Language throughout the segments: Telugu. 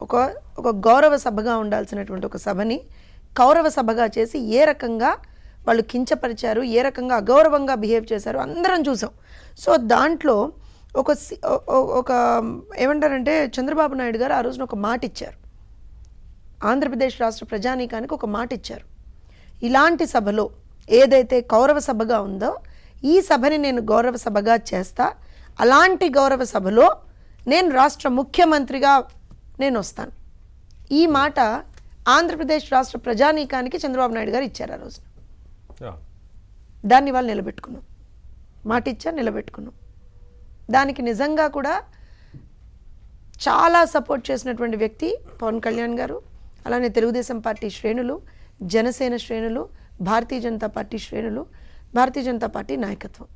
ఒక ఒక గౌరవ సభగా ఉండాల్సినటువంటి ఒక సభని కౌరవ సభగా చేసి ఏ రకంగా వాళ్ళు కించపరిచారు, ఏ రకంగా అగౌరవంగా బిహేవ్ చేశారు అందరం చూసాం. సో దాంట్లో ఒక ఏమంటారంటే చంద్రబాబు నాయుడు గారు ఆ రోజున ఒక మాట ఇచ్చారు, ఆంధ్రప్రదేశ్ రాష్ట్ర ప్రజానీకానికి ఒక మాట ఇచ్చారు. ఇలాంటి సభలో ఏదైతే కౌరవ సభగా ఉందో ఈ సభని నేను గౌరవ సభగా చేస్తా, అలాంటి గౌరవ సభలో నేను రాష్ట్ర ముఖ్యమంత్రిగా నేను వస్తాను. ఈ మాట ఆంధ్రప్రదేశ్ రాష్ట్ర ప్రజానీకానికి చంద్రబాబు నాయుడు గారు ఇచ్చారు ఆ రోజున. దాన్ని వాళ్ళు నిలబెట్టుకున్నాం, మాట ఇచ్చారు, నిలబెట్టుకున్నాం. దానికి నిజంగా కూడా చాలా సపోర్ట్ చేసినటువంటి వ్యక్తి పవన్ కళ్యాణ్ గారు, అలానే తెలుగుదేశం పార్టీ శ్రేణులు, జనసేన శ్రేణులు, భారతీయ జనతా పార్టీ శ్రేణులు, భారతీయ జనతా పార్టీ నాయకత్వం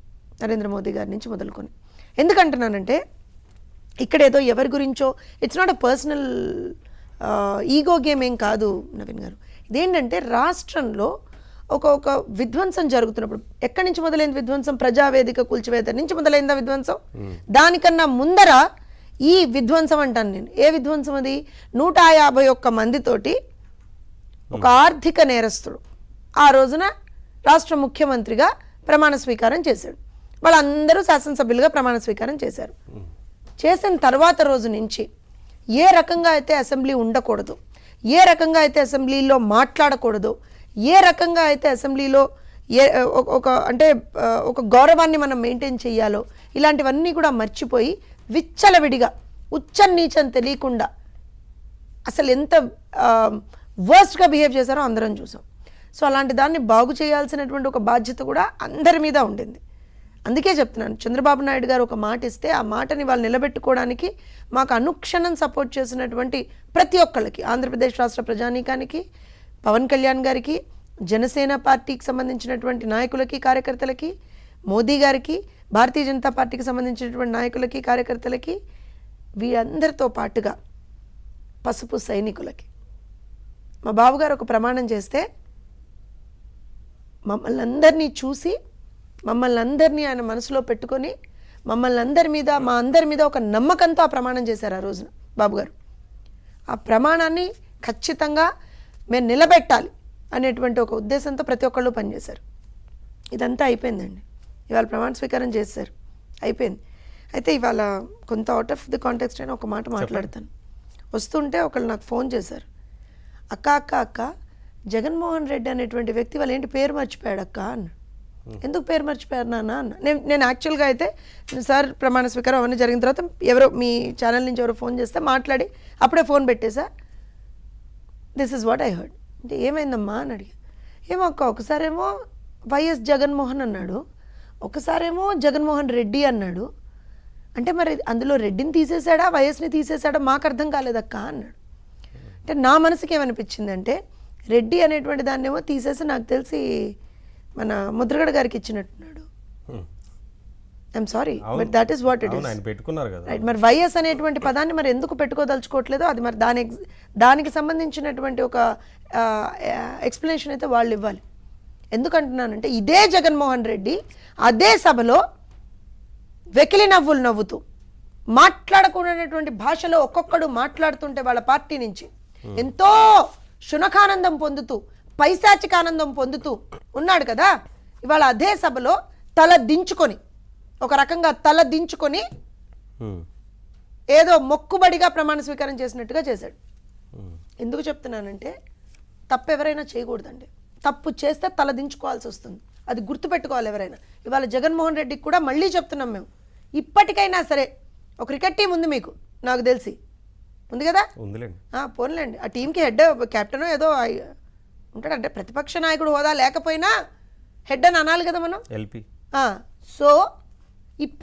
నరేంద్ర మోదీ గారి నుంచి మొదలుకొని. ఎందుకంటున్నానంటే ఇక్కడ ఏదో ఎవరి గురించో, it's not a personal ego game ఏం కాదు నవీన్ గారు. ఇదేంటంటే రాష్ట్రంలో ఒక విధ్వంసం జరుగుతున్నప్పుడు ఎక్కడి నుంచి మొదలైంది విధ్వంసం? ప్రజావేదిక కూల్చివేత నుంచి మొదలైందా విధ్వంసం? దానికన్నా ముందర ఈ విధ్వంసం అంటాను నేను. ఏ విధ్వంసం అది? 151 మందితోటి ఒక ఆర్థిక నేరస్తుడు ఆ రోజున రాష్ట్ర ముఖ్యమంత్రిగా ప్రమాణ స్వీకారం చేశాడు. వాళ్ళందరూ శాసనసభ్యులుగా ప్రమాణ స్వీకారం చేశారు. చేసిన తర్వాత రోజు నుంచి ఏ రకంగా అయితే అసెంబ్లీ ఉండకూడదు, ఏ రకంగా అయితే అసెంబ్లీలో మాట్లాడకూడదు, ఏ రకంగా అయితే అసెంబ్లీలో ఒక గౌరవాన్ని మనం మెయింటైన్ చేయాలో ఇలాంటివన్నీ కూడా మర్చిపోయి విచ్చలవిడిగా ఉచ్చం నీచం తెలియకుండా అసలు ఎంత వర్స్ట్గా బిహేవ్ చేశారో అందరం చూసాం. సో అలాంటి దాన్ని బాగు చేయాల్సినటువంటి ఒక బాధ్యత కూడా అందరి మీద ఉండింది. అందుకే చెప్తున్నాను, చంద్రబాబు నాయుడు గారు ఒక మాట ఇస్తే ఆ మాటని వాళ్ళు నిలబెట్టుకోవడానికి మాకు అనుక్షణం సపోర్ట్ చేసినటువంటి ప్రతి ఒక్కళ్ళకి, ఆంధ్రప్రదేశ్ రాష్ట్ర ప్రజానీకానికి, పవన్ కళ్యాణ్ గారికి, జనసేన పార్టీకి సంబంధించినటువంటి నాయకులకి, కార్యకర్తలకి, మోదీ గారికి, భారతీయ జనతా పార్టీకి సంబంధించినటువంటి నాయకులకి, కార్యకర్తలకి, వీరందరితో పాటుగా పసుపు సైనికులకి. మా బావగారు ఒక ప్రమాణం చేస్తే మమ్మల్ని అందరినీ చూసి, మమ్మల్ని అందరినీ ఆయన మనసులో పెట్టుకొని, మమ్మల్ని అందరి మీద, మా అందరి మీద ఒక నమ్మకంతో ఆ ప్రమాణం చేశారు ఆ రోజున బాబుగారు. ఆ ప్రమాణాన్ని ఖచ్చితంగా మేము నిలబెట్టాలి అనేటువంటి ఒక ఉద్దేశంతో ప్రతి ఒక్కళ్ళు పనిచేశారు. ఇదంతా అయిపోయిందండి. ఇవాళ ప్రమాణ స్వీకారం చేశారు, అయిపోయింది. అయితే ఇవాళ కొంత అవుట్ ఆఫ్ ది కాంటెక్స్ట్ అయినా ఒక మాట మాట్లాడతాను. వస్తుంటే ఒకళ్ళు నాకు ఫోన్ చేశారు, అక్క జగన్మోహన్ రెడ్డి అనేటువంటి వ్యక్తి వాళ్ళు ఏంటి పేరు మర్చిపోయాడు అక్క అన్న. ఎందుకు పేరు మర్చిపోయారు నాన్న అన్న. నేను యాక్చువల్గా అయితే సార్ ప్రమాణ స్వీకారం అవన్నీ జరిగిన తర్వాత ఎవరో మీ ఛానల్ నుంచి ఎవరో ఫోన్ చేస్తే మాట్లాడి అప్పుడే ఫోన్ పెట్టేసా. This is what I heard. అంటే ఏమైందమ్మా అని అడిగా. ఏమో అక్క, ఒకసారేమో వైఎస్ జగన్మోహన్ అన్నాడు, ఒకసారేమో జగన్మోహన్ రెడ్డి అన్నాడు. అంటే మరి అందులో రెడ్డిని తీసేశాడా వైఎస్ని తీసేశాడా మాకు అర్థం కాలేదక్క అన్నాడు. అంటే నా మనసుకి ఏమనిపించిందంటే రెడ్డి అనేటువంటి దాన్ని ఏమో తీసేసి నాకు తెలిసి మన ముద్రగడ గారికి ఇచ్చినట్టున్నాడు. I'm sorry but that is what it is. Right. మరి వైఎస్ అనేటువంటి పదాన్ని మరి ఎందుకు పెట్టుకోదలుచుకోవట్లేదో అది మరి దానికి సంబంధించినటువంటి ఒక ఎక్స్ప్లెనేషన్ అయితే వాళ్ళు ఇవ్వాలి. ఎందుకంటున్నానంటే ఇదే జగన్మోహన్ రెడ్డి అదే సభలో వెకిలి నవ్వులు నవ్వుతూ మాట్లాడకూడనటువంటి భాషలో ఒక్కొక్కడు మాట్లాడుతుంటే వాళ్ళ పార్టీ నుంచి ఎంతో శునకానందం పొందుతూ, పైశాచిక ఆనందం పొందుతూ ఉన్నాడు కదా. ఇవాళ అదే సభలో తల దించుకొని, ఒక రకంగా తల దించుకొని ఏదో మొక్కుబడిగా ప్రమాణ స్వీకారం చేసినట్టుగా చేశాడు. ఎందుకు చెప్తున్నానంటే తప్పు ఎవరైనా చేయకూడదండి. తప్పు చేస్తే తల దించుకోవాల్సి వస్తుంది, అది గుర్తుపెట్టుకోవాలి ఎవరైనా. ఇవాళ జగన్మోహన్ రెడ్డికి కూడా మళ్ళీ చెప్తున్నాం మేము, ఇప్పటికైనా సరే ఒక క్రికెట్ టీం ఉంది మీకు, నాకు తెలిసి ఉంది కదా, పోన్లేండి. ఆ టీంకి హెడ్ కెప్టెన్ ఏదో ఉంటాడు, అంటే ప్రతిపక్ష నాయకుడు హోదా లేకపోయినా హెడ్ అని అనాలి కదా మనం. సో